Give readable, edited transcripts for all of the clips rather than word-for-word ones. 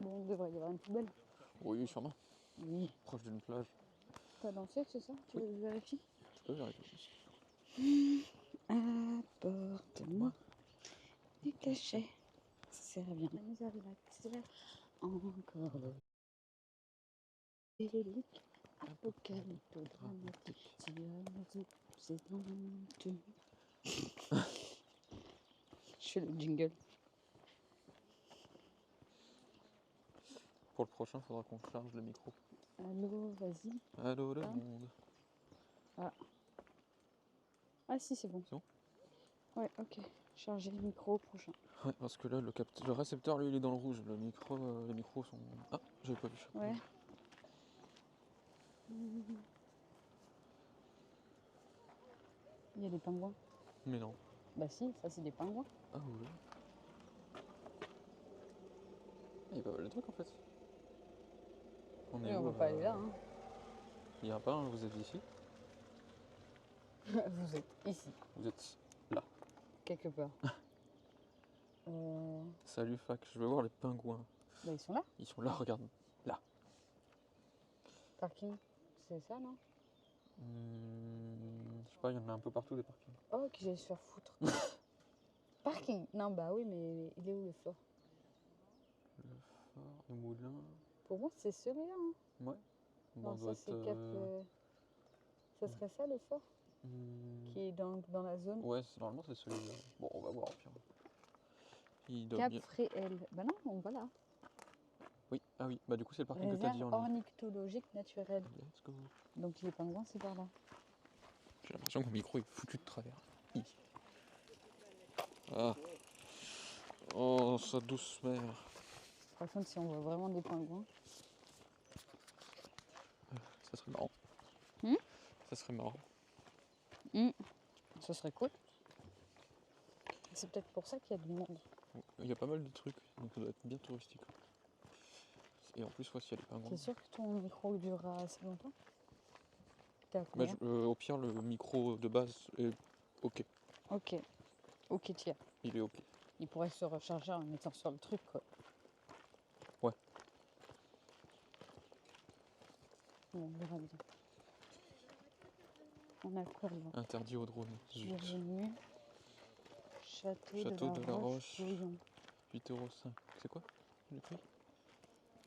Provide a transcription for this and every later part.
Bon, il devrait y avoir une poubelle. Oui, sûrement. Oui. Proche d'une plage. T'as dansé, c'est ça? Tu veux vérifier? Je peux vérifier aussi. Apporte-moi du cachet. Ça sert à bien. La misère de la terre. Encore le pélélique. Apocalypto dramatique. Tyrannoso, c'est dans tu. Je fais le jingle. Pour le prochain, il faudra qu'on charge le micro. Allô, vas-y. Allô le Ah. monde. Ah si, c'est bon. C'est bon? Ouais, ok. Charger le micro prochain. Ouais, parce que là, le récepteur, lui, il est dans le rouge. Le micro, les micros sont... Ah, j'avais pas vu. Ouais. Il y a des pingouins. Mais non. Bah si, ça c'est des pingouins. Ah oui. Il y a pas mal de trucs en fait. On est Oui, on où va pas aller là. Hein. Il y a pas un, vous êtes ici. Vous êtes ici, Vous êtes là. quelque part. Salut fac, je veux voir les pingouins. Bah ils sont là. Ils sont là, regarde. Là. Parking, c'est ça, non? Je sais pas, il y en a un peu partout des parkings. Oh, qui j'allais se faire foutre. Parking. Non, bah oui, mais il est où le fort? Le phare, le moulin. Pour moi, c'est celui-là. Hein. Ouais. Bon, Non, on doit ça c'est être, Cap. Ça serait ça le fort? Qui est dans la zone? Ouais, normalement c'est celui-là. Bon, on va voir au pire. Il doit Cap bien... Fréhel. Bah non, on va là. Oui, ah oui, bah du coup c'est le parking que t'as Réserve dit en ligne. ornithologique naturelle. Let's go. Donc les pingouins, c'est par là. J'ai l'impression que mon micro est foutu de travers. Ah. Oh, sa douce mère. Par contre, si on voit vraiment des pingouins. Ça serait marrant. Ça serait marrant. Ce serait cool. C'est peut-être pour ça qu'il y a du monde. Il y a pas mal de trucs, donc ça doit être bien touristique. Et en plus, voici, il y a des pingouins. T'es sûr que ton micro durera assez longtemps? T'es à Bah, combien? au pire, le micro de base est ok. Ok. Ok, tiens. Il est ok. Il pourrait se recharger en mettant sur le truc, quoi. Ouais. Bon, on verra bien. On a quoi là? Interdit au drone. Zut. Bienvenue. Château de la Roche. Bouillon. 8,5€. C'est quoi le prix?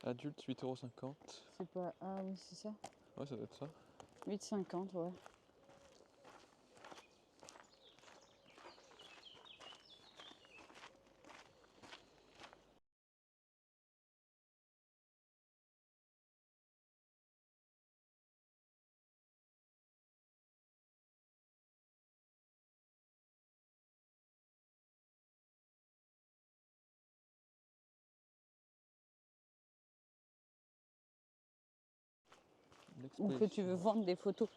Adulte 8,50€. C'est pas. Ah oui, c'est ça. Ouais, ça doit être ça. 8,50, ouais. Ou que tu veux vendre des photos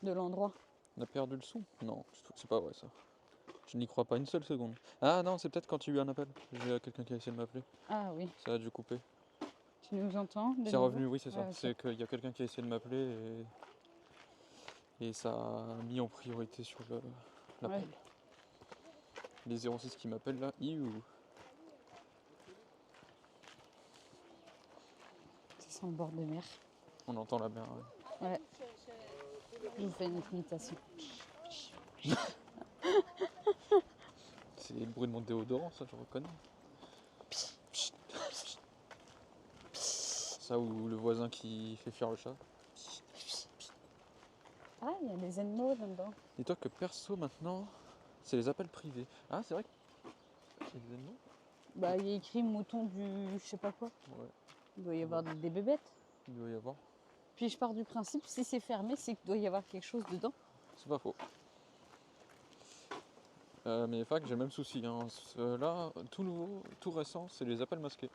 de l'endroit. On a perdu le son? Non, c'est pas vrai ça. Je n'y crois pas une seule seconde. Ah non, c'est peut-être quand tu as eu un appel. J'ai quelqu'un qui a essayé de m'appeler. Ah oui. Ça a dû couper. Tu nous entends? C'est revenu, oui, c'est ça. Ouais, okay. C'est qu'il y a quelqu'un qui a essayé de m'appeler et ça a mis en priorité sur l'appel. Ouais. Les 06 qui m'appellent là, Ça sent le bord de mer. On entend la mer. Ouais. Ouais. Je vous fais une imitation. C'est le bruit de mon déodorant, ça je reconnais. Ça ou le voisin qui fait fuir le chat. Ah, il y a des animaux là-dedans. Dis-toi que perso maintenant, c'est les appels privés. Ah, c'est vrai que c'est des animaux? Bah, il y a écrit mouton du je sais pas quoi. Ouais. Il doit y avoir des bébêtes. Il doit y avoir. Puis je pars du principe, si c'est fermé, c'est qu'il doit y avoir quelque chose dedans. C'est pas faux. Mais fac, j'ai le même souci. Hein. Là, tout nouveau, tout récent, c'est les appels masqués.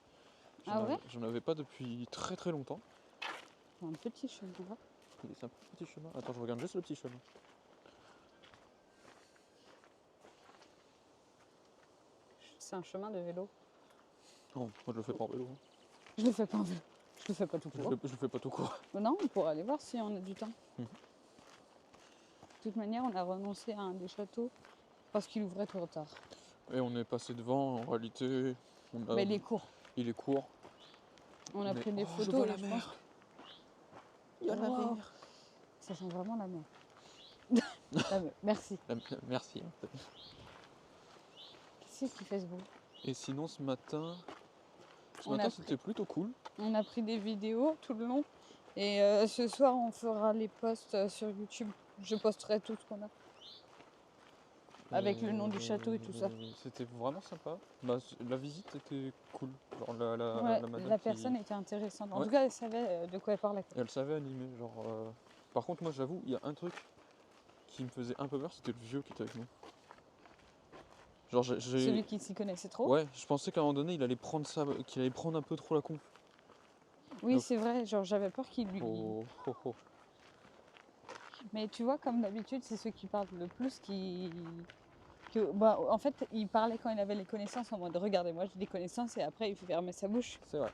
J'en avais pas depuis très très longtemps. Un petit chemin là. C'est un petit chemin. Attends, je regarde juste le petit chemin. C'est un chemin de vélo. Non, moi je le fais pas en vélo. Je le fais pas en vélo. Je le fais pas tout court. Je le fais pas tout court. Mais non, on pourra aller voir si on a du temps. De toute manière, on a renoncé à un des châteaux parce qu'il ouvrait trop tard. Et on est passé devant, en réalité. Mais il est court. Il est court. On a pris des je photos, vois et la je mer. pense. Il y a la Wow. mer. Ça sent vraiment la mer. La mer. Merci. Merci. Hein. Qui c'est qui fait ce bruit? Et sinon, ce matin On a c'était plutôt cool. On a pris des vidéos tout le long. Et ce soir, on fera les posts sur YouTube. Je posterai tout ce qu'on a. Avec le nom du château et tout ça. C'était vraiment sympa. Bah, la visite était cool. Genre Ouais, la madame la qui... personne était intéressante. En Ouais. tout cas, elle savait de quoi elle parlait. Elle savait animer. Genre, Par contre, moi j'avoue, il y a un truc qui me faisait un peu peur, c'était le vieux qui était avec nous. Genre, Celui qui s'y connaissait trop. Ouais, je pensais qu'à un moment donné, qu'il allait prendre un peu trop la conf. Oui, Donc- c'est vrai. Genre, j'avais peur qu'il lui... Oh. Mais tu vois, comme d'habitude, c'est ceux qui parlent le plus qui... Bah, en fait, il parlait quand il avait les connaissances en mode regardez-moi, j'ai des connaissances, et après il fermait sa bouche. C'est vrai.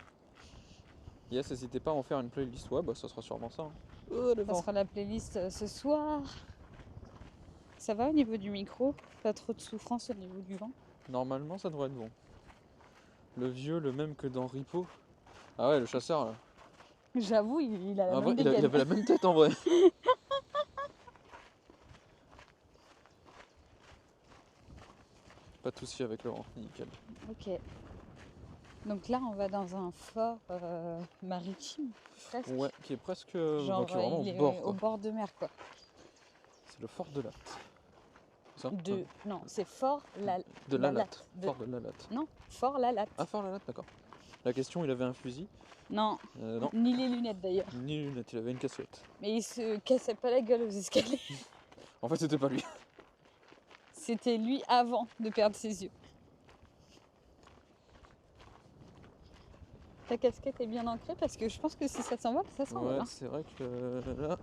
Yes, n'hésitez pas à en faire une playlist. Ouais, bah ça sera sûrement ça. Hein. Le Ça vent. sera la playlist ce soir. Ça va au niveau du micro? Pas trop de souffrance au niveau du vent? Normalement, ça devrait être bon. Le vieux, le même que dans Ripo. Ah ouais, le chasseur là. J'avoue, il a la En vrai, même il dégaine. avait la même tête en vrai. Pas de soucis avec le vent, nickel. Ok. Donc là, on va dans un fort maritime, presque. Ouais, qui est presque. Genre, qui est vraiment il au est bord. au Quoi. bord de mer, quoi. C'est le fort de Latte. Ça Non, c'est Fort De la Latte. Latte. Fort de la Latte. Non, Fort la Latte. Ah, Fort la Latte, d'accord. La question, il avait un fusil. Non, Non, ni les lunettes d'ailleurs. ni une lunette, il avait une casquette. Mais il se cassait pas la gueule aux escaliers. En fait, c'était pas lui. C'était lui avant de perdre ses yeux. Ta casquette est bien ancrée parce que je pense que si ça s'envole, ça s'envole. Ouais, Hein. c'est vrai que là,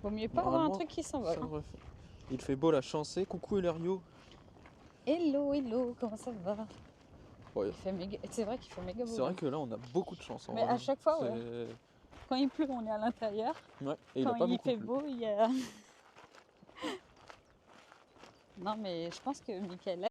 Vaut mieux pas avoir un truc qui s'envole. Hein. Il fait beau la chancer. Coucou Hilario. Hello, comment ça va? Ouais. C'est vrai qu'il fait méga beau. C'est vrai que là, on a beaucoup de chance. Mais à chaque fois, ouais. Quand il pleut, on est à l'intérieur. Ouais, et Quand il a pas il beaucoup fait plu. beau, il y a... Non, mais je pense que Michaela...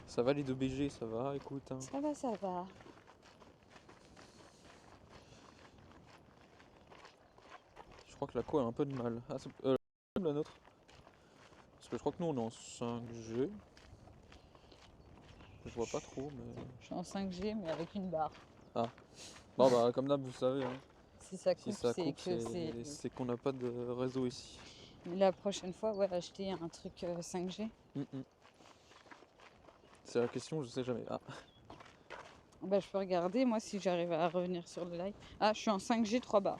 Ça va les deux BG, ça va, écoute. Hein. Ça va. Je crois que la co a un peu de mal. Ah, c'est la nôtre. Parce que je crois que nous on est en 5G. Je vois pas trop, mais. Je suis en 5G, mais avec une barre. Bon bah comme d'hab, vous savez. Hein. Si ça coupe, Si ça c'est coupe, que c'est... c'est qu'on n'a pas de réseau ici. La prochaine fois, ouais, acheter un truc 5G. C'est la question, je sais jamais. Ah. Bah, je peux regarder, moi, si j'arrive à revenir sur le live. Ah, je suis en 5G 3 barres.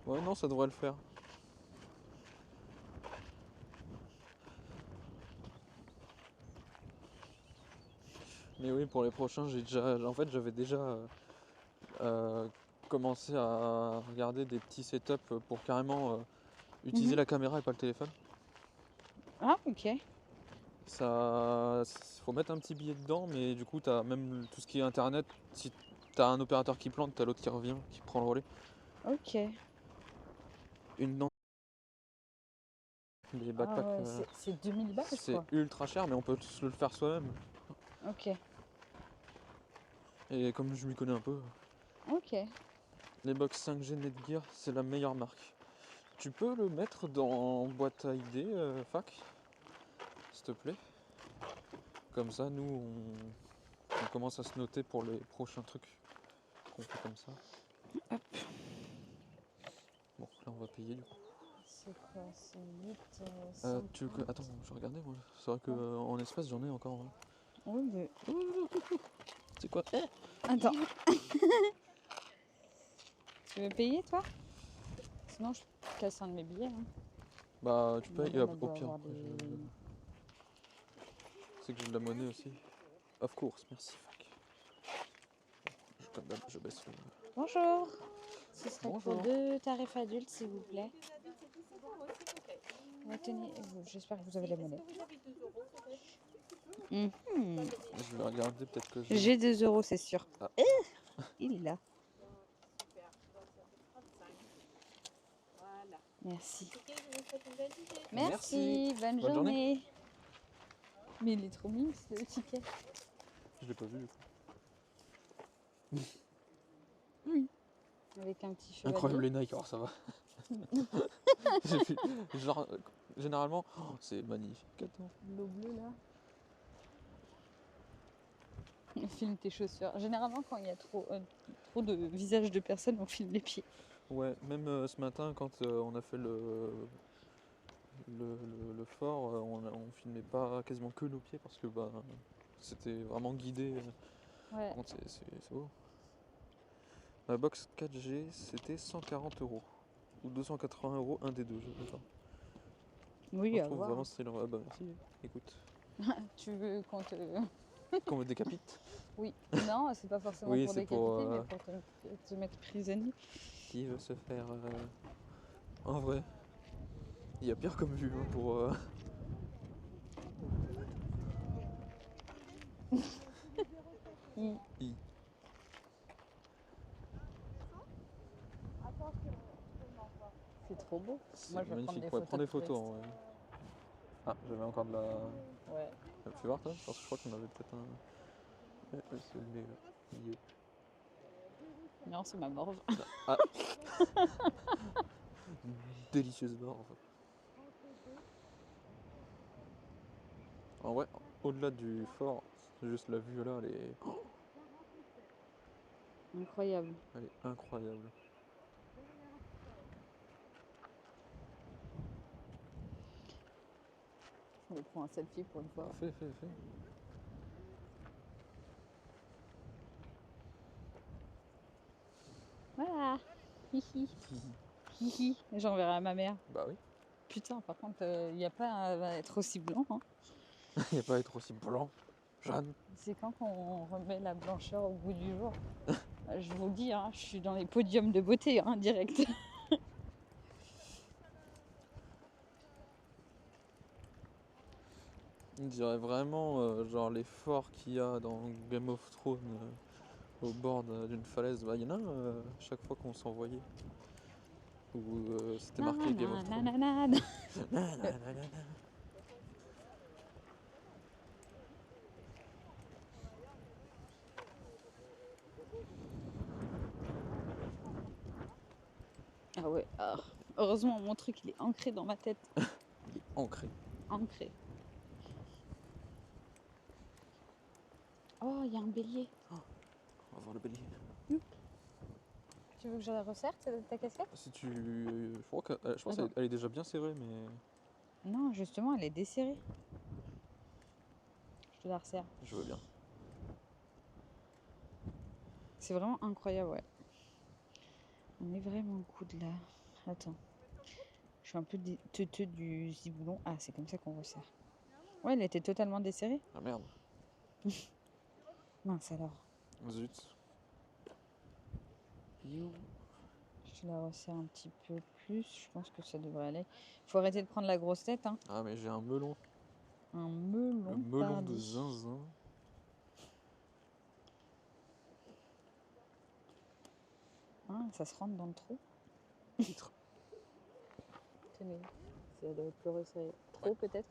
Ouais, non, ça devrait le faire. Mais oui, pour les prochains, j'avais déjà commencé à regarder des petits setups pour carrément utiliser la caméra et pas le téléphone. Ah, ok. Ça, faut mettre un petit billet dedans, mais du coup, t'as même tout ce qui est internet. Si t'as un opérateur qui plante, t'as l'autre qui revient, qui prend le relais. Ok. Une dent. Les backpacks, Ah ouais, c'est 2000 balles, je c'est crois. ultra cher, mais on peut se le faire soi-même. Ok. Et comme je m'y connais un peu, Ok. les box 5G Netgear, c'est la meilleure marque. Tu peux le mettre dans boîte à idées, fac, s'il te plaît. Comme ça, nous, on commence à se noter pour les prochains trucs qu'on fait comme ça. Hop. Bon, là, on va payer du coup. C'est quoi? C'est 8... Attends, je regardais moi. C'est vrai qu'en espace, j'en ai encore. Hein. Oui, mais... C'est quoi? Attends. Tu veux payer, toi? Sinon, je casse un de mes billets. Hein. Bah, tu payes, Madame, elle au doit pire. avoir Après, des- C'est que j'ai de la monnaie aussi. Of course, merci, fac. Je baisse le... Bonjour. Ce serait pour Bonjour. 2 tarifs adultes, s'il vous plaît. Tenez, j'espère que vous avez la monnaie. Je vais regarder, peut-être que J'ai 2 euros, c'est sûr. Ah. Il est là. Merci. Ok, je vous souhaite une belle journée. Merci, bonne Bonne journée. journée. Mais il est trop mignon ce ticket. Je l'ai pas vu. Avec un petit chevalier. Incroyable les Nike, alors ça va. J'ai vu, genre, généralement, oh, c'est magnifique. Attends. L'eau bleue là. On filme tes chaussures. Généralement quand il y a trop de visages de personnes, on filme les pieds. Ouais, même ce matin, quand on a fait le fort, on filmait pas quasiment que nos pieds parce que bah, c'était vraiment guidé. Ouais. Par contre, c'est beau. La box 4G, c'était 140 € ou 280 € un des deux, je sais pas. Oui, Je à trouve voir. vraiment stylé. Ah bah merci, écoute. Tu veux qu'on te... Qu'on me décapite. Oui. Non, c'est pas forcément Oui, pour c'est décapiter, pour, mais pour te mettre prisonnier. Qui veut se faire... En vrai, il y a pire comme vue hein, pour... Mm. I. C'est trop beau. C'est Moi, je vais prendre magnifique. des Ouais, photos. prends des de photos. touristes. En vrai. Ah, j'avais encore de la... Ouais. Fais voir toi, parce que je crois qu'on avait peut-être un... Ouais, c'est le milieu. Non, c'est ma morve. Ah. Délicieuse morve. En vrai, au-delà du fort, c'est juste la vue là, Incroyable. elle est incroyable. Je me prends un selfie pour une fois. Ah, fais. Voilà. Hihi. Hihi. J'enverrai à ma mère. Bah oui. Putain, par contre, il n'y a pas à être aussi blanc. Hein. Il n'y a pas à être aussi blanc. Jeanne. C'est quand qu'on remet la blancheur au bout du jour. Je vous le dis, hein, je suis dans les podiums de beauté, hein, direct. On dirait vraiment genre les forts qu'il y a dans Game of Thrones au bord d'une falaise. Bah, il y en a un chaque fois qu'on s'envoyait. Où c'était marqué Game of Thrones. Nanana. Ah ouais, ah. Heureusement mon truc il est ancré dans ma tête. Ancré. Ancré. Oh, il y a un bélier. On va voir le bélier. Tu veux que je la resserre ta casquette? Si tu. Je pense Attends. qu'elle est déjà bien serrée, mais. Non, justement, elle est desserrée. Je te la resserre. Je veux bien. C'est vraiment incroyable, ouais. On est vraiment good là. Attends. Je suis un peu teuteux du ziboulon. Ah, c'est comme ça qu'on resserre. Ouais, elle était totalement desserrée. Ah merde. Mince alors. Zut. You. Je la resserre un petit peu plus. Je pense que ça devrait aller. Faut arrêter de prendre la grosse tête. Hein. Ah, mais j'ai un melon. Un melon. Le melon de pardi. zinzin. Hein, ça se rentre dans le trou. Titre. Tenez. Ça doit être plus resserré. Trop peut-être.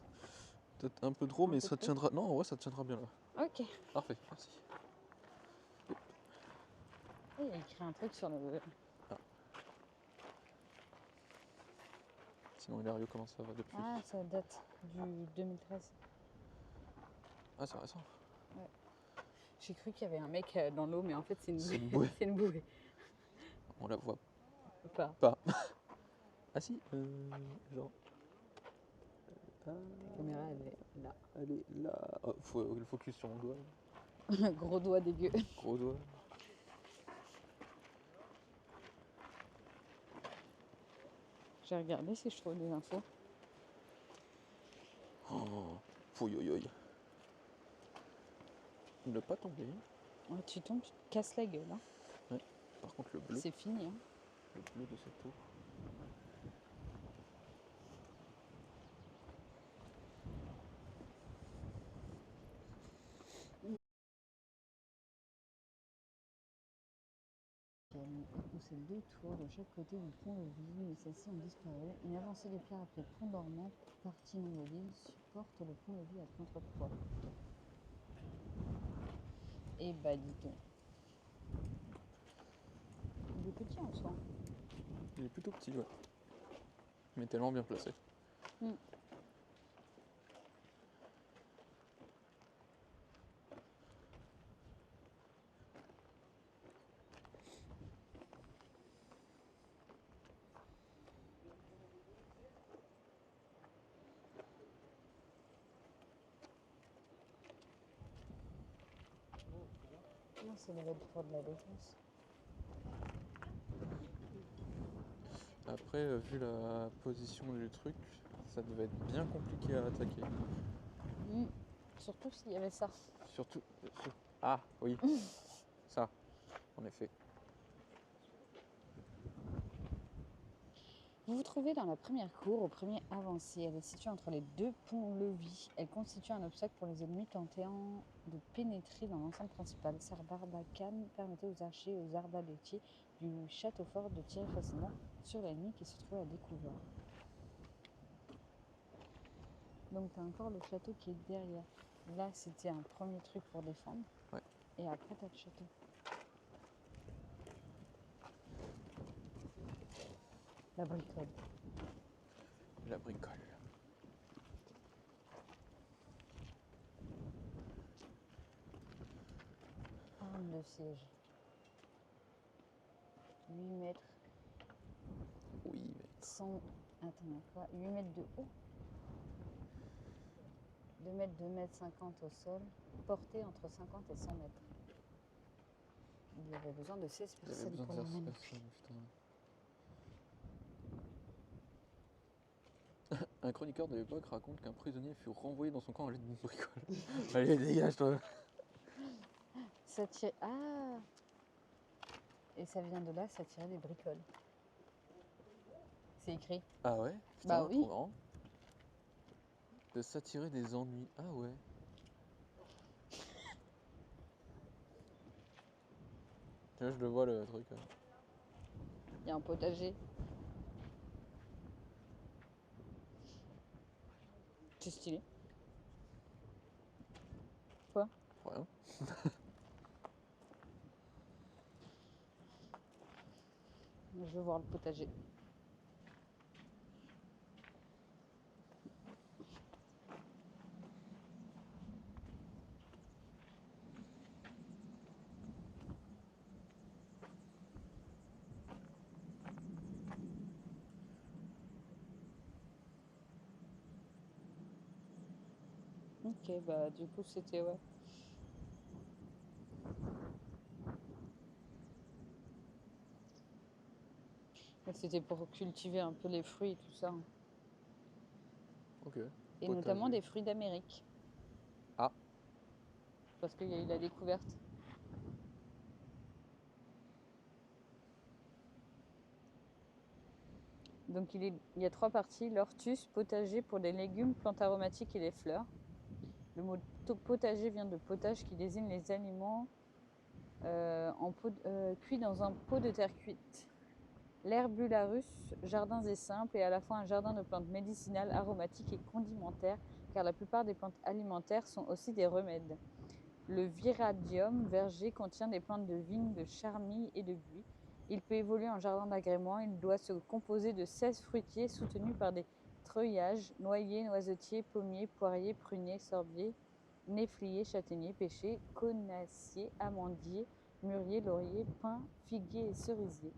Peut-être un peu trop, Un mais peu ça trop. tiendra. Non, en vrai, ça tiendra bien là. Ok. Parfait, merci. Il y a écrit un truc sur le... Sinon, Hilario, comment ça va depuis? Ah, ça date du 2013. Ah, c'est récent. Ouais. J'ai cru qu'il y avait un mec dans l'eau, mais en fait, c'est une C'est une bouée. bouée. C'est une bouée. On la voit Pas. pas. Ah si, genre. La caméra, elle est là. Elle est là. Oh, faut le focus sur mon doigt. Gros doigt dégueu. Gros doigt. J'ai regardé si je trouve des infos. Oh, fouilloyoï. Ne pas tomber. Ouais, tu tombes, tu te casses la gueule. Hein. Par contre, le bleu. C'est fini. Hein. Le bleu de cette eau. possède 2 tours de chaque côté du pont-levis, mais celles-ci ont disparu. Une avancée de pierre appelée pont dormant, partie non mobile, supporte le pont-levis à contrepoids. Et bah dis donc. Il est petit en soi. Il est plutôt petit, ouais. Mais tellement bien placé. Mm. Non, c'est le tour de la défense. Après, vu la position du truc, ça devait être bien compliqué à attaquer. Mm. Surtout s'il y avait ça. Surtout... Ah, oui. Ça, en effet. Vous vous trouvez dans la première cour, au premier avancé. Elle est située entre les 2 ponts-levis. Elle constitue un obstacle pour les ennemis tentant de pénétrer dans l'enceinte principale. Cette barbacane permettait aux archers et aux arbalétiers du château fort de tirer facilement sur l'ennemi qui se trouvait à découvert. Donc tu as encore le château qui est derrière. Là, c'était un premier truc pour défendre. Ouais. Et après, tu as le château. La bricole. La bricole. Arme de siège. 8 mètres. Oui, mais... 100... Attends, quoi 8 mètres de haut. 2 mètres, 2 mètres 50 au sol. Portée entre 50 et 100 mètres. Il y avait besoin de 16 personnes pour la manipuler. Un chroniqueur de l'époque raconte qu'un prisonnier fut renvoyé dans son camp à l'aide d'une bricole. Allez, dégage toi. Ça tire... Ah. Et ça vient de là, ça tirait des bricoles. C'est écrit. Ah ouais? Putain, Bah oui. trop marrant. De s'attirer des ennuis. Ah ouais. Tiens, je le vois le truc. Il y a un potager. C'est stylé. Quoi? Rien. Je veux voir le potager. Ok, bah du coup c'était ouais. C'était pour cultiver un peu les fruits et tout ça. Ok. Et Potager. notamment des fruits d'Amérique. Ah. Parce qu'il y a eu la découverte. Donc il y a 3 parties, l'ortus, potager pour les légumes, plantes aromatiques et les fleurs. Le mot potager vient de potage qui désigne les aliments cuits dans un pot de terre cuite. L'herbularus, jardins est simple et à la fois un jardin de plantes médicinales, aromatiques et condimentaires, car la plupart des plantes alimentaires sont aussi des remèdes. Le viradium verger contient des plantes de vigne, de charmille et de buis. Il peut évoluer en jardin d'agrément. Il doit se composer de 16 fruitiers soutenus par des treuillages, noyers, noisetiers, pommiers, poiriers, pruniers, sorbiers, néfliers, châtaigniers, pêchers, conassiers, amandiers, mûriers, lauriers, pins, figuiers et cerisiers.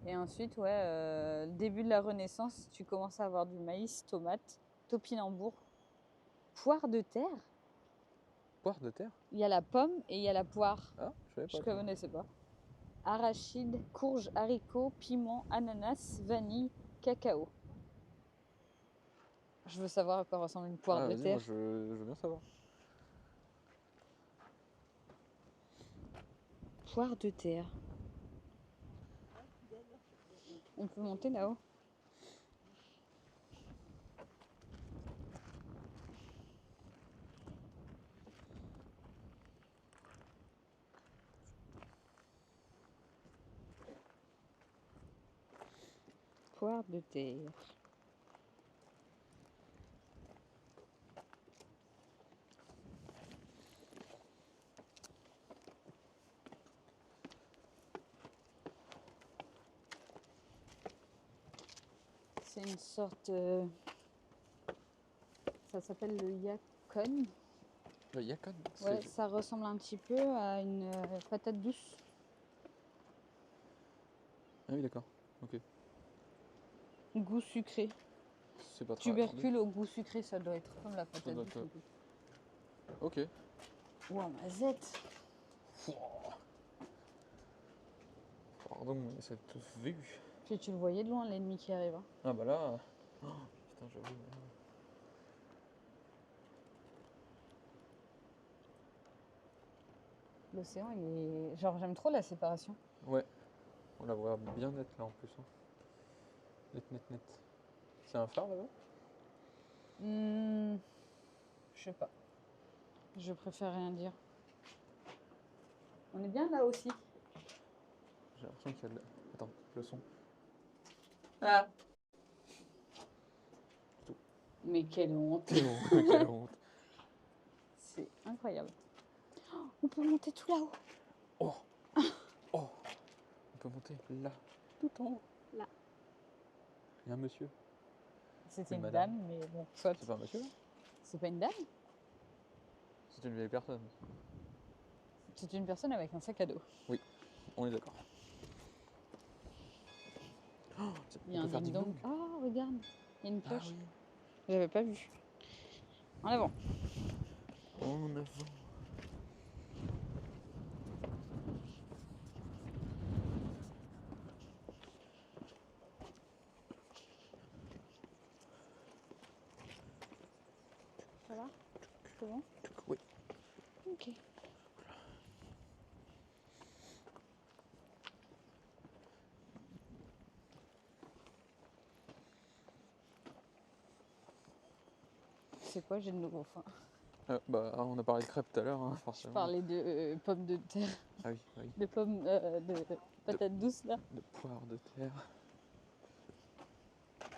Et ensuite, ouais, début de la Renaissance, tu commences à avoir du maïs, tomates, topinambour, poire de terre. Poire de terre? Il y a la pomme et il y a la poire. Ah, je savais pas. Je ne connaissais pas. Arachide, courge, haricots, piment, ananas, vanille, cacao. Je veux savoir à quoi ressemble une poire de vas-y, terre. moi je veux bien savoir. Poire de terre. On peut monter là-haut. poire de terre. C'est une sorte... ça s'appelle le yacon. Le yacon, Ouais, ça ressemble un petit peu à une patate douce. Ah oui, d'accord. Ok. Goût sucré. C'est pas très répandu. Tubercule au goût sucré, ça doit être comme la patate doit douce. être- Ok. Ouah, mazette. Pardon, mais cette vue. Puis tu le voyais de loin, l'ennemi qui arrive. Hein. Ah bah là... Oh, putain, j'avoue. L'océan, il est... Genre, j'aime trop la séparation. Ouais. On la voit bien nette là en plus. Hein. Net. C'est un phare là-bas? Je sais pas. Je préfère rien dire. On est bien là aussi. J'ai l'impression qu'il y a de... Attends, le son. Ah. Mais quelle honte. Quelle honte. C'est incroyable. Oh, on peut monter tout là-haut. Oh. On peut monter là, tout en haut. Là. Il y a un monsieur. C'était une madame. dame, mais bon, soit. C'est pas un monsieur là? C'est pas une dame? C'est une vieille personne. C'est une personne avec un sac à dos. Oui, on est d'accord. Oh, Il y a un ding-dong. Ah, regarde, il y a une cloche. Ah oui. J'avais pas vu. En avant. En avant. Ça va? C'est bon? Oui. Ok. C'est quoi, j'ai de nouveau faim. Bah, on a parlé de crêpes tout à l'heure, hein, Je forcément. parlais de pommes de terre. Ah oui, oui. De pommes de patates douces là. De poire de terre.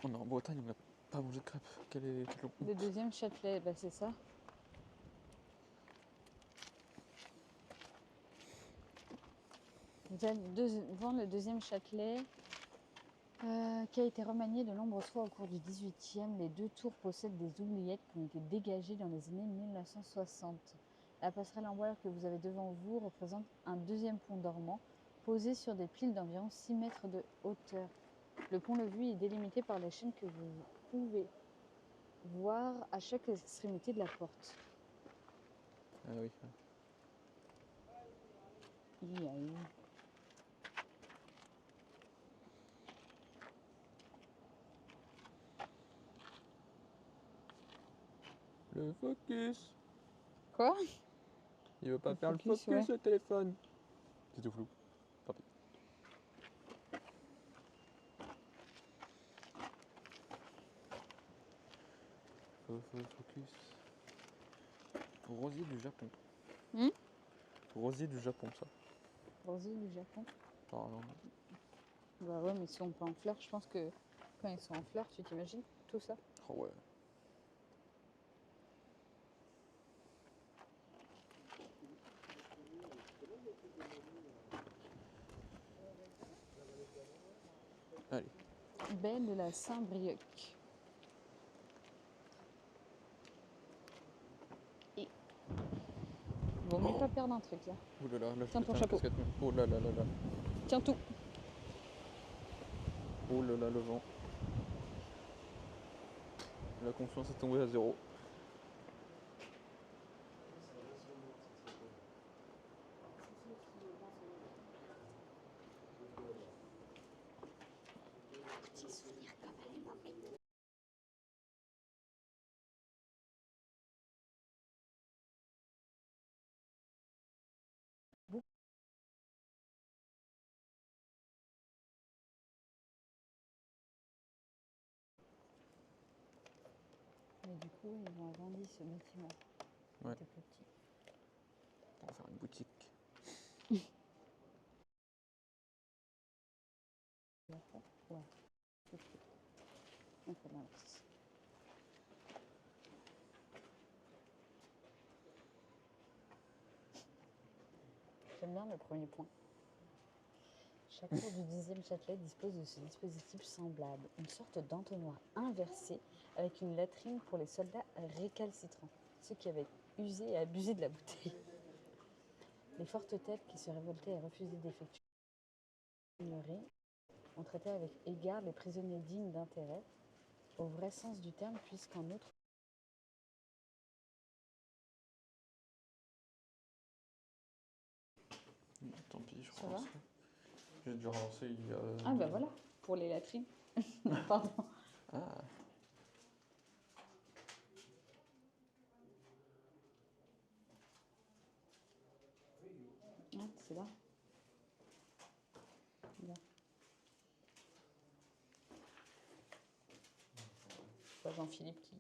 On est en Bretagne, on n'a pas mangé de crêpes. Quelle honte. Le deuxième Châtelet, bah c'est ça. Devant le deuxième Châtelet, qui a été remanié de nombreuses fois au cours du XVIIIe, les deux tours possèdent des oubliettes qui ont été dégagées dans les années 1960. La passerelle en bois que vous avez devant vous représente un deuxième pont dormant, posé sur des piles d'environ 6 mètres de hauteur. Le pont-levis est délimité par les chaînes que vous pouvez voir à chaque extrémité de la porte. Ah oui. Le focus. Quoi? Il veut pas Le faire focus, le focus ouais. au téléphone. C'est tout flou. Tant pis. Focus. Rosier du Japon. Rosier du Japon, ça. Rosier du Japon. Pardon. Bah ouais, mais si on peut en fleurs, je pense que quand ils sont en fleurs, tu t'imagines tout ça? Oh ouais. Allez. Baie de la Saint-Brieuc. Et... Vaut mieux pas perdre un truc là. Ouh là là, là je Tiens peux ton faire la chapeau. casquette. Oh là là là là. Tiens tout. Oh là là, le vent. La confiance est tombée à zéro. Petit souvenir comme à l'époque. Mais du coup, ils vont agrandir ce bâtiment. Ouais. C'était petit. On va faire une boutique. Ouais. J'aime bien le premier point. Chaque tour du 10e Châtelet dispose de ce dispositif semblable, une sorte d'entonnoir inversé avec une latrine pour les soldats récalcitrants, ceux qui avaient usé et abusé de la bouteille. Les fortes têtes qui se révoltaient et refusaient d'effectuer l'urine ont traité avec égard les prisonniers dignes d'intérêt, au vrai sens du terme, puisqu'en outre, Tant pis, je ça va. relance. J'ai dû relancer il y a. Ah bah voilà, pour les latrines. Pardon. Ah, Ah, c'est là. Bien. C'est pas Jean-Philippe qui...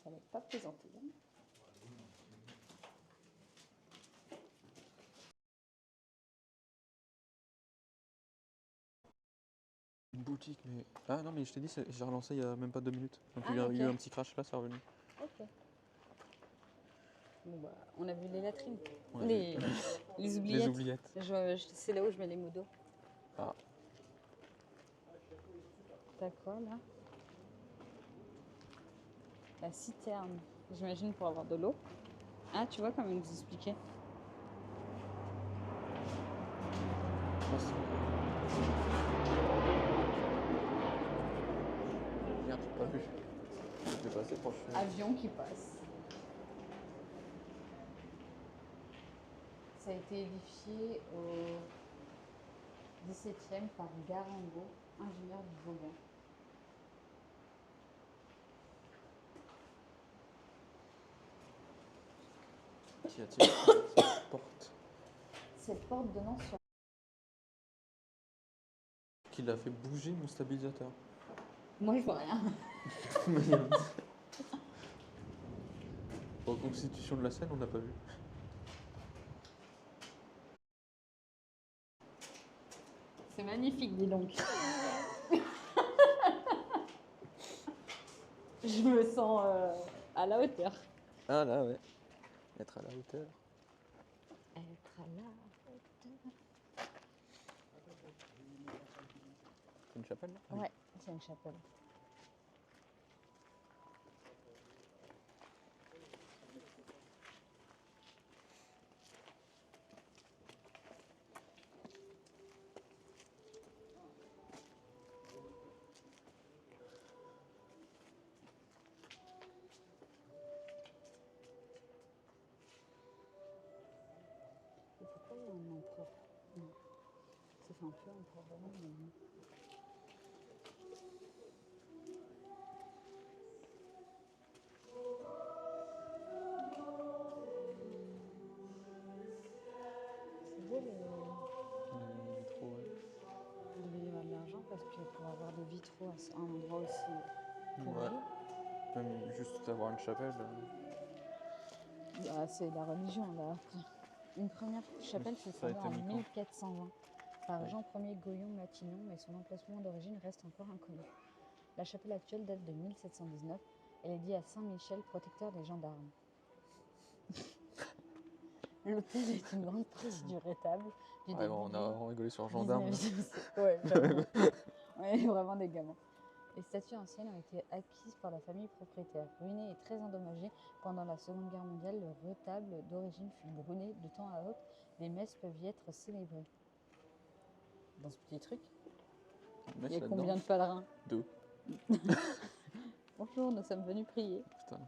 Ça va pas plaisanter. Hein. une boutique, mais. Ah non, mais je t'ai dit, j'ai relancé il y a même pas 2 minutes. Donc Ah, il y a eu ok. un petit crash là, c'est revenu. Ok. Bon bah, on a vu les latrines. Ouais, Les oubliettes. les oubliettes. C'est là où je mets les mots d'eau. Ah, T'as quoi là? La citerne. J'imagine pour avoir de l'eau. Ah, tu vois comme il nous expliquait. ah, merde, j'ai pas vu. Je vais passer proche. Avion qui passe. Ça a été édifié au XVIIe par Garango, ingénieur du Vauban. Qui a-t-il cette porte Cette porte donnant sur... qui l'a fait bouger mon stabilisateur? Moi je vois rien. Merde. Reconstitution de la scène, on n'a pas vu. C'est magnifique, dis donc. Je me sens à la hauteur. Ah là, ouais. Être à la hauteur. Être à la hauteur. C'est une chapelle là? Ouais, c'est une chapelle. Et pourquoi il y a un empereur? Non. Ça fait un peu empereur romain, mais non. C'est beau Les vitraux, ouais. il devait y avoir de l'argent parce que pour avoir des vitraux à un endroit aussi pourri, Ouais. Même juste avoir une chapelle. bah, c'est la religion là après. Une première chapelle s'est Ça a fondée été en mis quand? 1420 par Oui. Jean Ier Goyon-Matignon, mais son emplacement d'origine reste encore inconnu. La chapelle actuelle date de 1719. Elle est dédiée à Saint Michel, protecteur des gendarmes. L'hôtel est une grande partie du rétable du Ouais, début bon, on a du vraiment rigolé sur le gendarme. 19e siècle. Ouais, j'avoue. On est vraiment des gamins. Les statues anciennes ont été acquises par la famille propriétaire. Ruiné et très endommagé pendant la Seconde Guerre mondiale, le retable d'origine fut brûlé. De temps à autre, des messes peuvent y être célébrées. Dans ce petit truc, il y a combien de pèlerins? 2. Bonjour, nous sommes venus prier. Putain.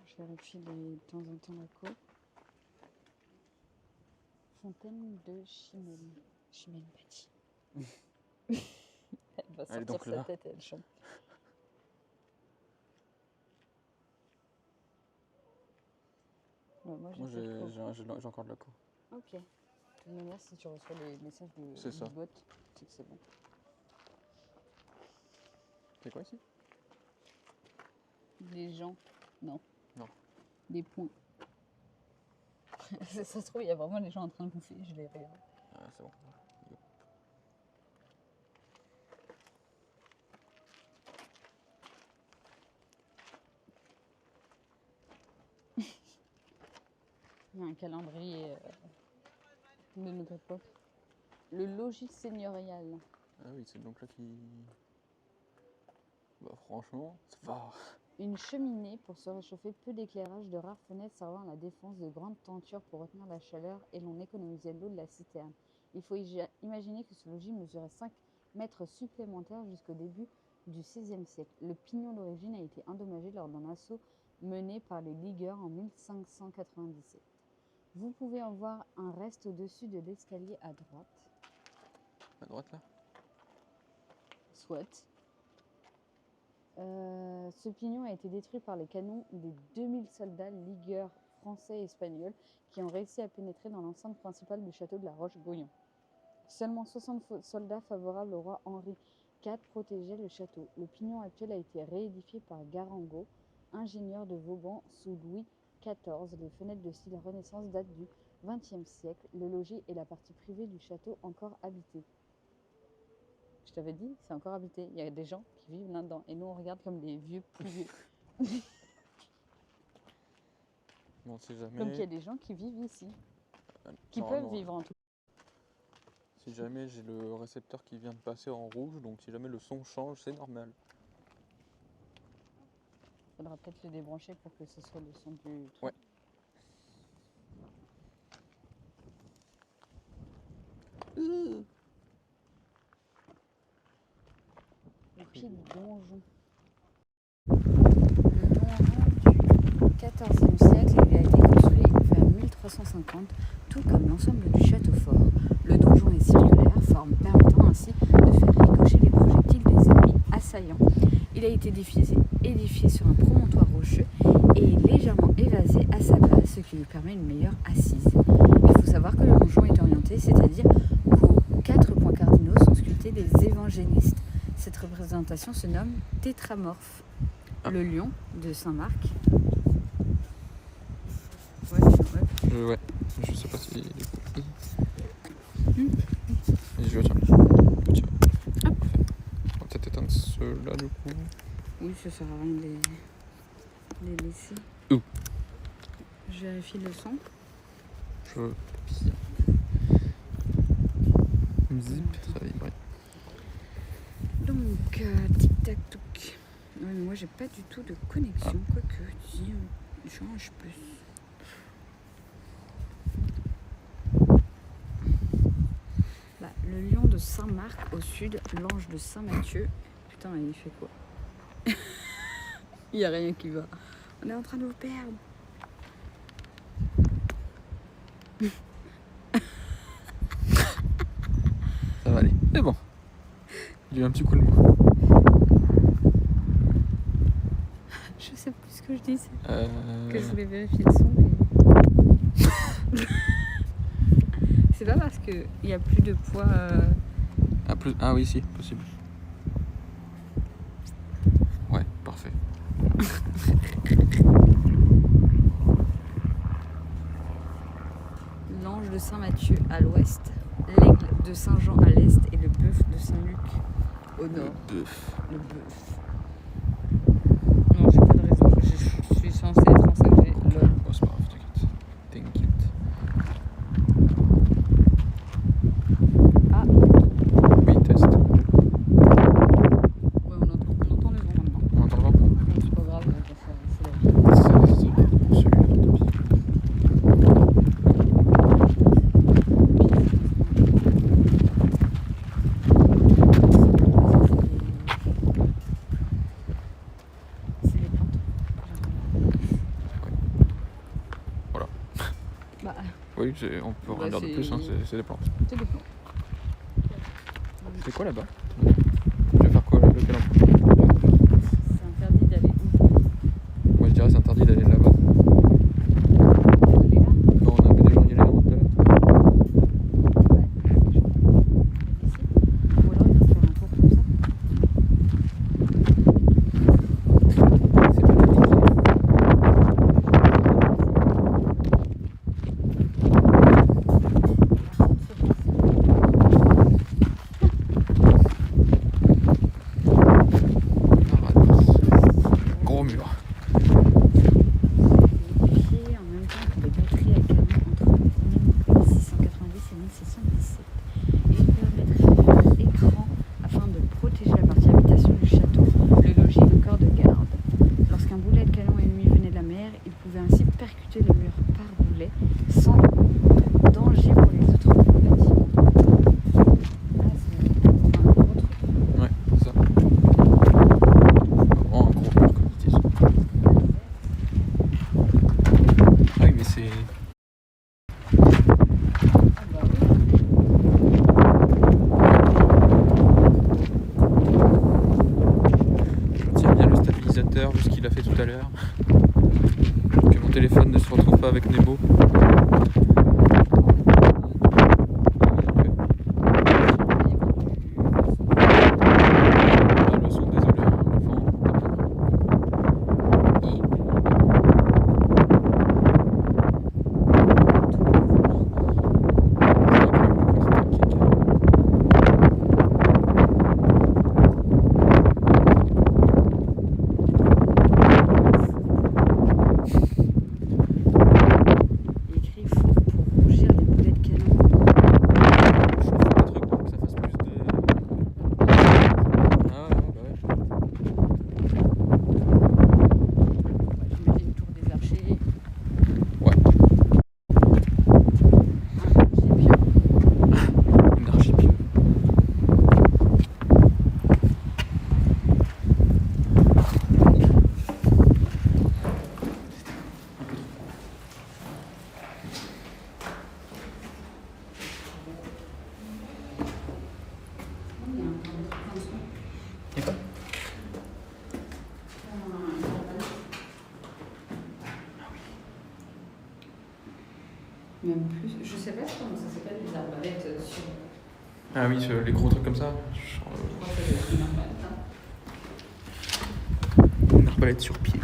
Je vérifie de temps en temps la côte. Fontaine de Chimène. Chimène Bâtie. Elle va Elle est sortir donc sa là. tête et elle chante. Ouais, moi J'ai encore de la peau. Ok. De toute manière, si tu reçois les messages C'est ça. du bot, c'est que c'est bon. C'est quoi ici? Les gens. Non. Non. Des points. Ça se trouve, il y a vraiment des gens en train de bouffer, je les regarde. Ah, c'est bon. Il y a un calendrier de notre époque. Le logis seigneurial. Ah oui, c'est donc là qui... Bah franchement, ça va. Une cheminée pour se réchauffer, peu d'éclairage, de rares fenêtres servant à la défense, de grandes tentures pour retenir la chaleur et l'on économisait l'eau de la citerne. Il faut imaginer que ce logis mesurait 5 mètres supplémentaires jusqu'au début du XVIe siècle. Le pignon d'origine a été endommagé lors d'un assaut mené par les ligueurs en 1597. Vous pouvez en voir un reste au-dessus de l'escalier à droite. À droite là? Soit. Ce pignon a été détruit par les canons des 2000 soldats ligueurs français et espagnols qui ont réussi à pénétrer dans l'enceinte principale du château de la Roche-Guyon. Seulement 60 soldats favorables au roi Henri IV protégeaient le château. Le pignon actuel a été réédifié par Garangot, ingénieur de Vauban sous Louis XIV. Les fenêtres de style Renaissance datent du XXe siècle. Le logis est la partie privée du château encore habitée. Je t'avais dit, c'est encore habité. Il y a des gens qui vivent là-dedans. Et nous, on regarde comme des vieux plus vieux. Bon, on sait jamais. Donc il y a des gens qui vivent ici. Qui peuvent vivre en tout cas. Si jamais j'ai le récepteur qui vient de passer en rouge, donc si jamais le son change, c'est normal. Faudra peut-être le débrancher pour que ce soit le son du truc. Ouais. Le pied du donjon. Le donjon du XIVe siècle, il a été construit vers 1350, tout comme l'ensemble du château fort. Le donjon est circulaire, forme permettant ainsi de faire ricocher les projectiles des ennemis assaillants. Il a été édifié sur un promontoire rocheux et est légèrement évasé à sa base, ce qui lui permet une meilleure assise. Il faut savoir que le donjon est orienté, c'est-à-dire qu'aux 4 points cardinaux sont sculptés des évangélistes. Cette représentation se nomme tétramorphe. Le lion de Saint-Marc. Ouais, je sais pas si... Et je tiens. Tiens. Parfait. On va peut-être éteindre ceux-là du coup. Oui, ça sert à rien de les laisser. Où? Je vérifie le son. Je... Zip, ça va vibrer. Donc, tic-tac-touc. Ouais, moi, j'ai pas du tout de connexion. Quoique, si on change plus. Bah, le lion de Saint-Marc au sud, l'ange de Saint-Mathieu. Putain, il fait quoi? Il n'y a rien qui va. On est en train de vous perdre. Ça va aller. C'est bon. J'ai eu un petit coup de mou. Je sais plus ce que je dis. Que je voulais vérifier le son. Mais... C'est pas parce qu'il n'y a plus de poids. Ah oui, si, possible. Ouais, parfait. L'ange de Saint-Mathieu à l'ouest, l'aigle de Saint-Jean à l'est et le bœuf de Saint-Luc au nord. Le bœuf. Le bœuf. Non, j'ai pas de raison. Je suis censée être en 5G. Lol. Oh, c'est pas grave, t'inquiète. T'inquiète. Ah. Oui, test. Ouais, on entend le vent maintenant. On entend le vent? Bon, c'est pas grave, c'est la vie. C'est celui-là, tant pis. C'est des plantes. Voilà. Bah, Oui, on peut Bah, rien dire de c'est- plus, hein, c'est des plantes. c'est des plantes. C'est quoi là-bas? Tu veux faire quoi là? Lequel endroit? C'est interdit d'aller où? Moi je dirais c'est interdit d'aller là-bas. Aller là? Non, on avait des gens y aller avant tout à l'heure. Ouais. Ici. Ou alors il faut faire un tour comme ça. C'est pas compliqué. mur. Vérifier en même temps que les batteries à canon entre 1690 et 1617. Il permettrait de faire écran afin de protéger la partie habitation du château, le logis et le corps de garde. Lorsqu'un boulet de canon ennemi venait de la mer, il pouvait ainsi percuter le mur par boulet sans danger pour les autres bâtiments. Ah, c'est un gros truc. Ouais, c'est ça. Vraiment un gros mur comme ils disent. Ah oui, mais c'est... Ah bah oui. Je retiens bien le stabilisateur vu ce qu'il a fait tout à l'heure. Que mon téléphone ne se retrouve pas avec Nebo. Le son, désolé, hein, le vent. Écrit four pour rougir les boulets de canon. Chauffer des trucs pour que ça fasse plus de... Ah ouais, bah ouais. J'imagine tour des archers. Ouais, C'est bien. une archipieux. Et pas. Même plus. Je sais pas comment ça s'appelle les arbalètes sur. Ah oui, les gros trucs comme ça. Je crois que ça doit être une arbalète, hein. Une arbalète sur pied.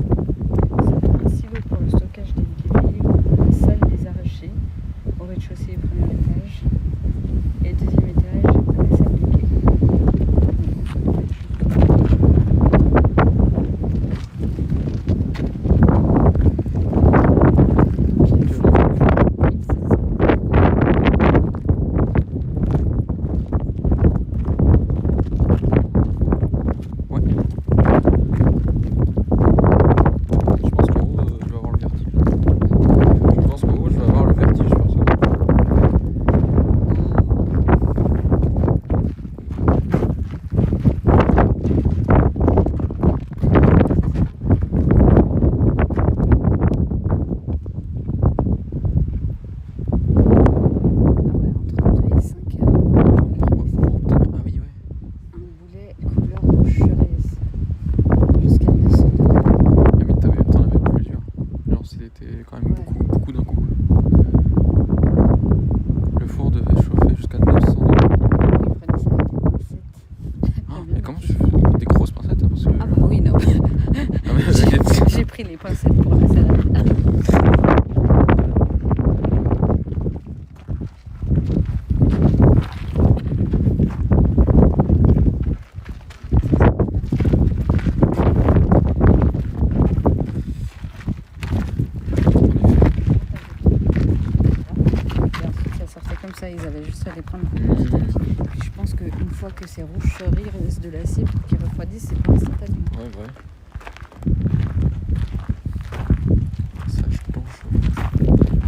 Un silo pour le stockage des livres, la salle des arrachés, au rez-de-chaussée et premier étage, et deuxième étage, la salle de quai. Ouais. Je pense qu'en haut, je vais avoir le vertige. Je pense qu'en haut, je vais avoir le vertige perso. Ah ouais, entre 2 et 5 heures. Ah oui, ouais. Un boulet couleur rouge cerise. Jusqu'à 900 degrés. Ah mais t'en avais plusieurs. Genre c'était quand même Ouais. beaucoup d'un coup. Le four devait chauffer jusqu'à 900 degrés. Il prenait ça avec des pincettes. Ah, Très bien. mais comment tu fais des grosses pincettes hein, parce que... Ah bah oui, non. Ah, mais J'ai pris les pincettes pour la salade. Et ensuite, ça sortait comme ça, ils avaient juste à les prendre petit à petit. Puis je pense qu'une fois que ces roucheries restent de l'acier pour qu'ils refroidissent, c'est pas instantané. Ouais, ouais. Ça, je pense.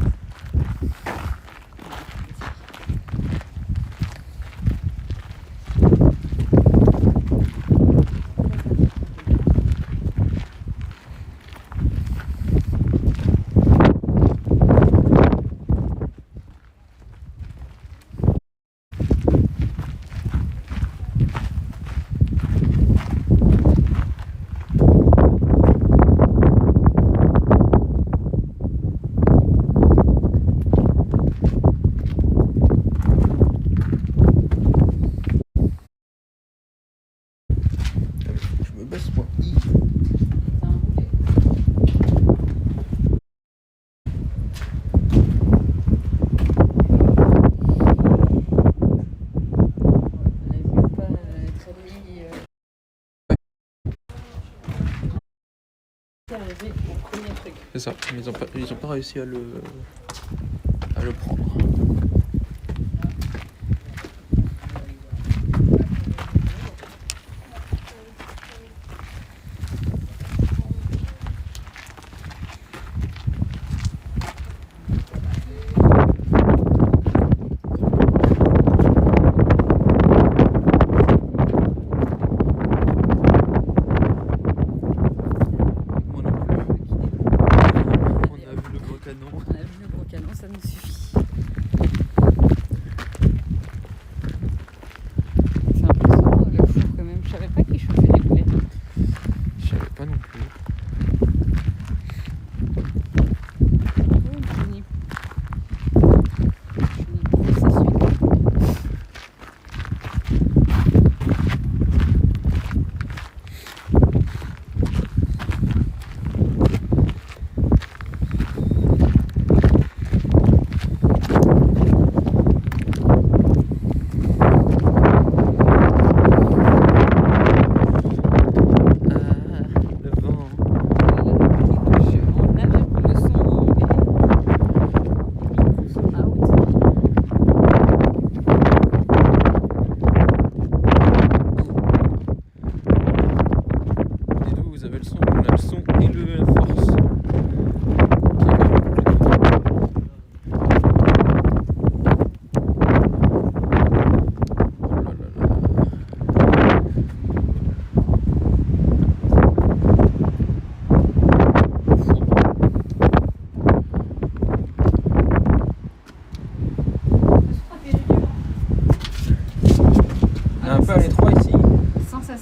C'est ça, ils ont pas réussi à le prendre. Ça nous suffit. C'est impressionnant le four quand même. Je savais pas qu'il chauffait les boulettes. Je savais pas non plus.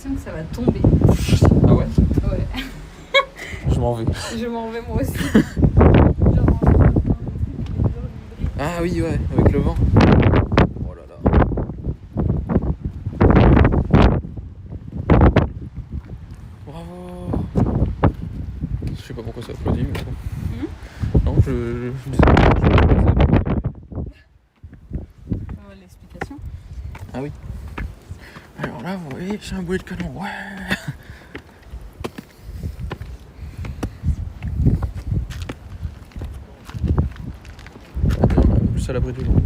Que ça va tomber. Ah ouais? Ouais. Je m'en vais. Je m'en vais moi aussi. Ah oui, ouais, avec le vent. Oh là là. Bravo. Je sais pas pourquoi ça applaudit, mais bon. Non, je disais. L'explication. Ah oui. Alors là, vous voyez, c'est un boulet de canon. Ouais. Plus à l'abri du vent. Ouais.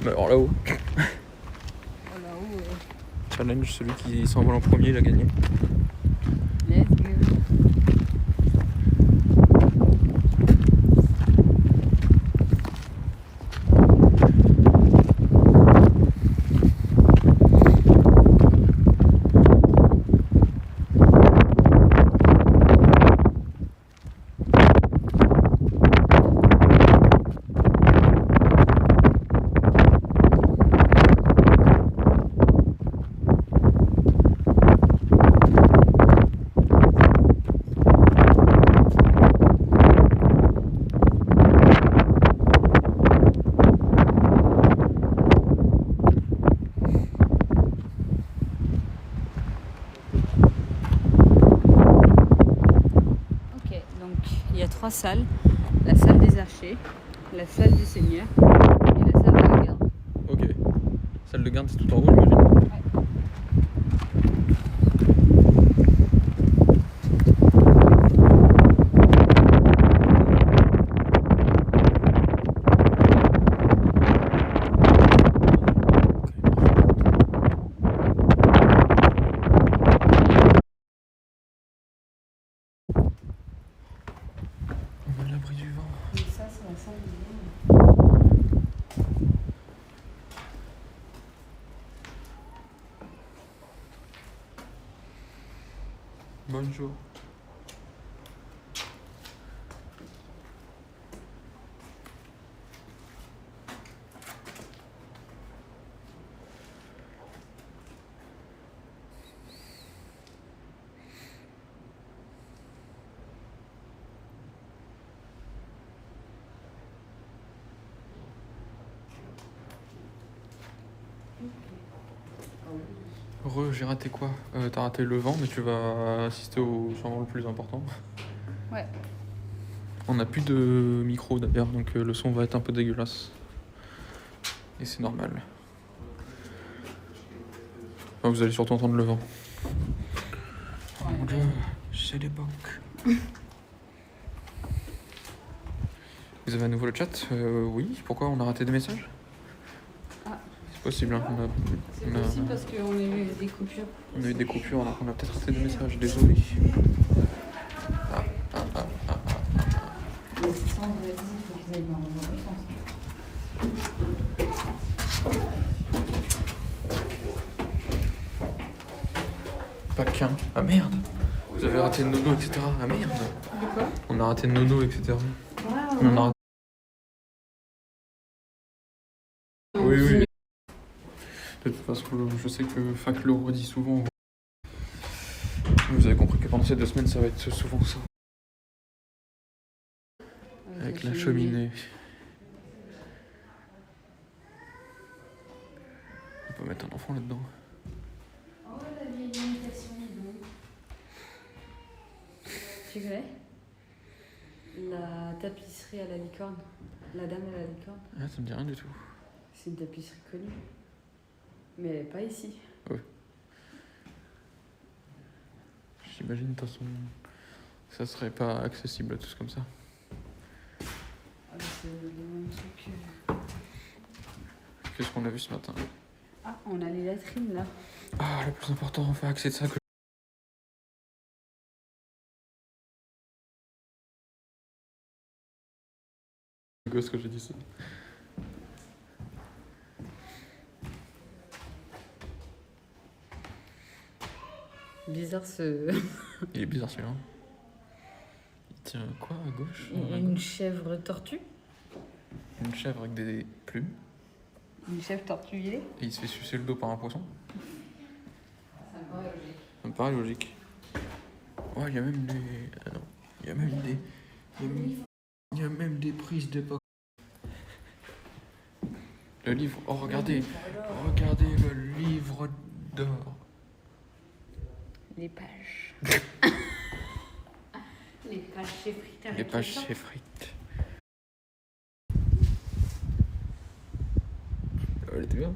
Mais alors là-haut. Là-haut. Challenge, celui qui s'envole en premier, il a gagné. Let's go. Trois salles, la salle des archers, la salle du seigneur et la salle de la garde. Ok. Salle de garde, c'est tout en haut, j'imagine. Ouais. On est à l'abri du vent. Et ça, c'est la salle du vent. Bonjour. J'ai raté quoi? T'as raté le vent, mais tu vas assister au changement le plus important. Ouais. On n'a plus de micro d'ailleurs, donc le son va être un peu dégueulasse. Et c'est normal. Enfin, vous allez surtout entendre le vent. Oh mon dieu, c'est des banques. Vous avez à nouveau le chat? Oui. Pourquoi on a raté des messages? Ah. C'est possible, hein. C'est possible parce qu'on a eu des coupures. On a eu des coupures, donc on a peut-être raté des messages. Désolé. Mais sans on a dit, il faut qu'ils aillent dans le sens. Pas qu'un. Ah merde! Vous avez raté Nono, etc. Ah merde! De quoi? On a raté Nono, etc. Waouh! On a raté... Oui, oui. De toute façon, je sais que Fac le redit souvent. Vous avez compris que pendant ces 2 semaines, ça va être souvent ça. Avec la cheminée. On peut mettre un enfant là-dedans. Oh, la vieille imitation, tu connais? La tapisserie à la licorne. La dame à la licorne. Ah, ça me dit rien du tout. C'est une tapisserie connue. Mais pas ici. Ouais. J'imagine de toute façon que ça serait pas accessible à tous comme ça. Ah, c'est le même truc. Qu'est-ce qu'on a vu ce matin? Ah, on a les latrines là. Ah, le plus important en fac, c'est de ça que... Gosse que j'ai dit ça. Bizarre ce... Il est bizarre celui-là. Il tient quoi à gauche? Une chèvre tortue. Une chèvre avec des plumes. Une chèvre tortue. Et il se fait sucer le dos par un poisson. Ça me paraît logique. Ça me paraît logique. Ouais, il y a même des... Ah non. Il y a même des... Il y a même des prises d'époque. Le livre... Oh, regardez. Regardez le livre d'or. Les pages. Les pages chez Frites. Les pages chez Frites. Elle était bien.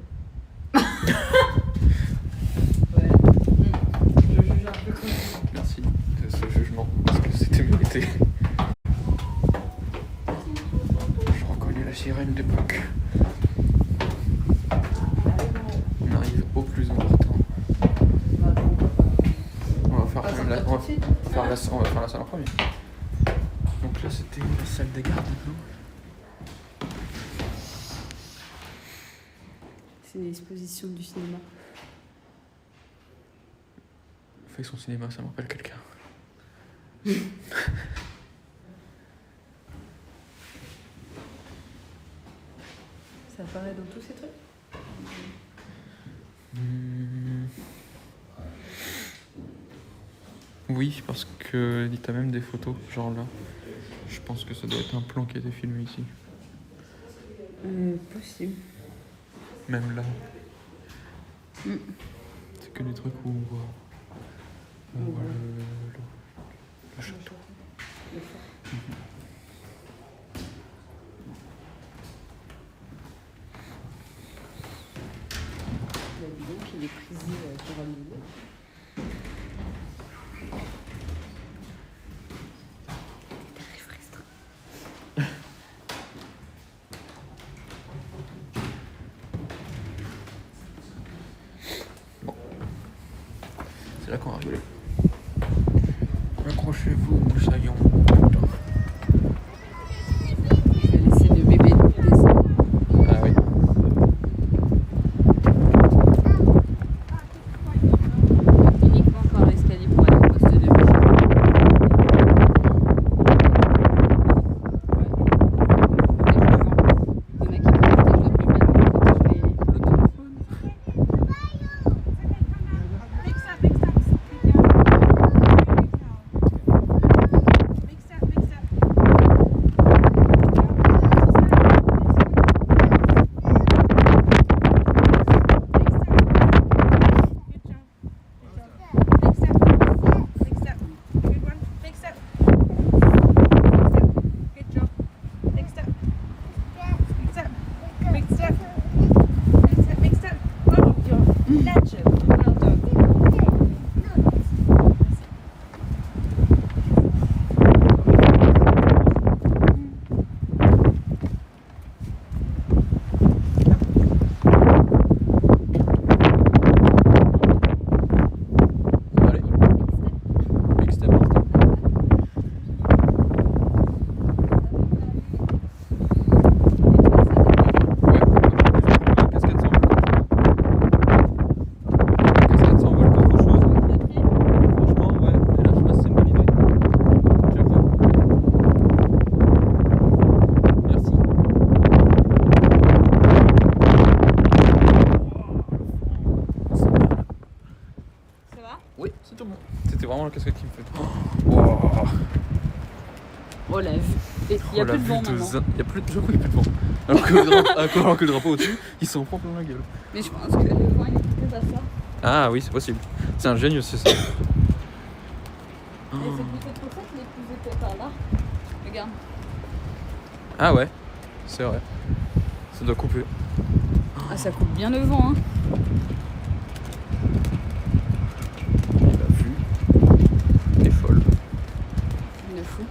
Ouais. Je juge un peu comme ça. Merci de ce jugement, parce que c'était mérité. Je reconnais la sirène d'époque. On arrive au plus important. On va faire quand même la salle en premier. Donc là c'était la salle des gardes maintenant. C'est une exposition du cinéma. Fait son cinéma, ça me rappelle quelqu'un. Ça apparaît dans tous ces trucs? Oui, parce que t'as même des photos, genre là. Je pense que ça doit être un plan qui a été filmé ici. Possible. Même là. C'est que des trucs où on voit, le château. La vidéo qu'il est prisé pour un milieu. Tarif restreint. Bon. C'est là qu'on va rigoler. Accrochez-vous, moussaillons. Je vais laisser le bébé descendre. Ah oui. Uniquement par l'escalier pour aller au poste de musique. Il y en a qui protègent le bébé, d'autres protègent les... Le téléphone. qu'est-ce qui me fait. Oh, Oh la vue. Et il n'y a plus de vent maintenant. Il y a plus de vent. Alors que le drapeau au-dessus, il s'en prend plein la gueule. Mais je pense que le vent il est peut-être à ça. Ah oui, c'est possible. C'est un génie aussi ça. Et c'est peut-être pour ça qu'il est plus épais par là. Regarde. Ah ouais, c'est vrai. Ça doit couper. Ah ça coupe bien le vent hein. Et la vue est folle. De fou.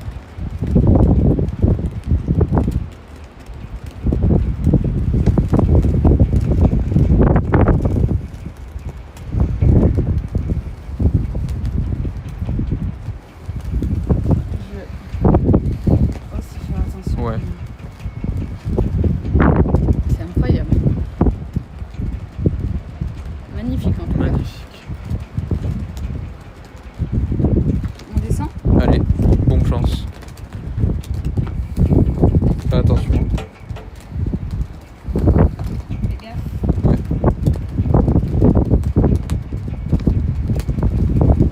Ouais. C'est incroyable. Magnifique en tout cas. Magnifique. On descend? Allez, bonne chance. Fais attention. Fais gaffe. Ouais.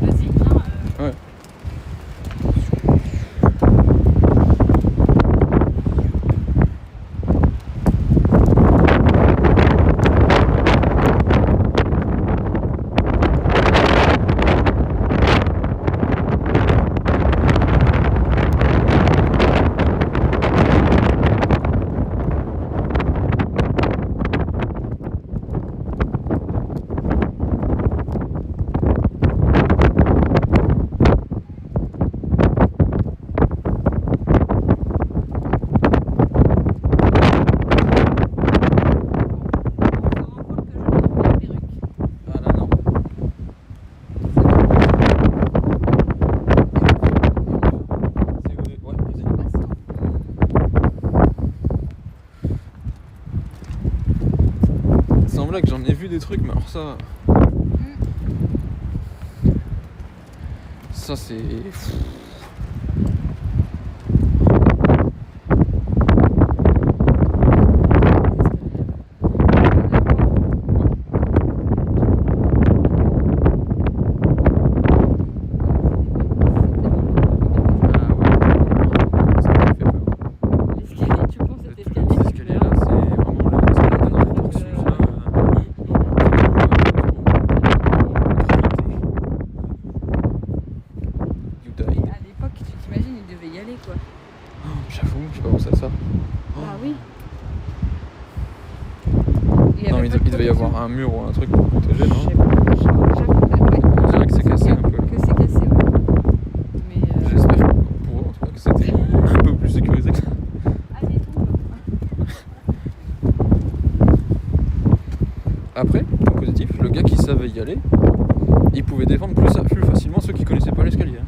Vas-y, viens. Ouais. Ah là non. Ouais, vas-y. Sans blague, j'en ai vu des trucs, mais alors ça. Ça c'est. L'escalier, tu penses que cet escalier, Cet escalier là, c'est vraiment l'escalier dans le torsus là. You die. à l'époque, tu t'imagines, il devait y aller quoi. J'avoue, j'ai pas pensé à ça. Ah oui. Non, mais il devait y avoir un mur ou un truc pour protéger, non? On dirait que c'est cassé un peu. Que c'est cassé, ouais. Mais J'espère pour eux en tout cas que c'était un peu plus sécurisé que ça. allez, tombe. Après, point positif, le gars qui savait y aller, il pouvait défendre plus facilement ceux qui connaissaient pas l'escalier.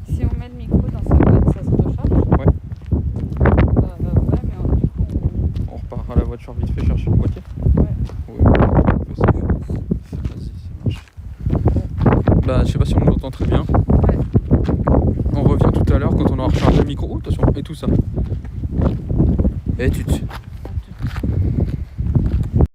Si on met le micro dans sa boîte, voiture vite fait chercher le boîtier? Ouais. Oui, vas-y, ça marche. Bah, je sais pas si on nous entend très bien. Ouais. On revient tout à l'heure quand on aura rechargé le micro. Oh, attention, et tout ça. Et tu